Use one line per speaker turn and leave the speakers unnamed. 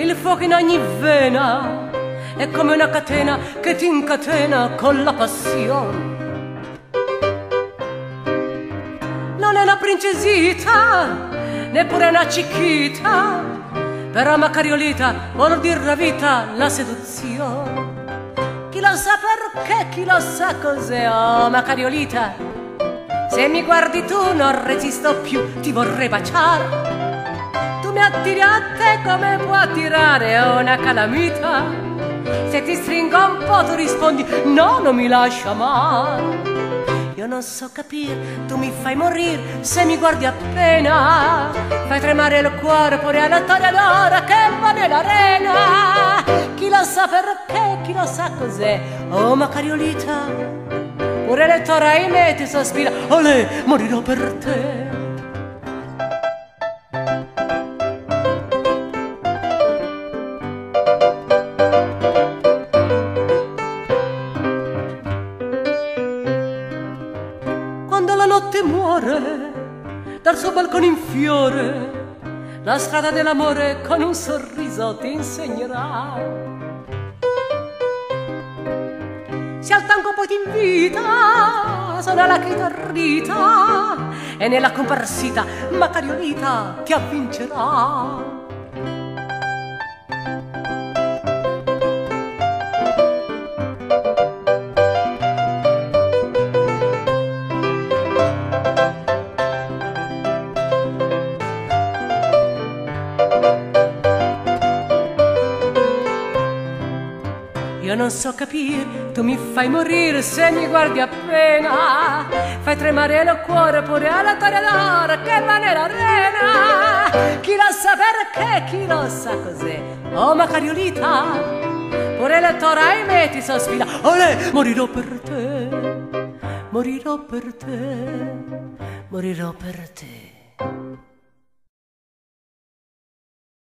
il fuoco in ogni vena è come una catena che ti incatena con la passione. Non è una princesita, neppure una cicchita, però Macariolita vuol dire la vita, la seduzione. Chi lo sa perché, chi lo sa cos'è, oh Macariolita, se mi guardi tu non resisto più, ti vorrei baciare. Tu mi attiri a te come può attirare una calamita. Se ti stringo un po' tu rispondi no, non mi lascia mai. Io non so capire, tu mi fai morire se mi guardi appena. Fai tremare il cuore pure alla toreadora che va nell'arena. Chi lo sa perché, chi lo sa cos'è, oh Macariolita, pure le toraine ti sospira, olè, morirò per te. Quando la notte muore dal suo balcone in fiore, la strada dell'amore con un sorriso ti insegnerà. Si al tango poi ti invita, suona la chitarrita e nella comparsita Macariolita ti avvincerà. Io non so capire, tu mi fai morire se mi guardi appena. Fai tremare il cuore pure alla toreadora che va nell'arena. Chi lo sa perché, chi lo sa cos'è, oh Macariolita, pure le toraine ti sospira, olè, morirò per te, morirò per te, morirò per te.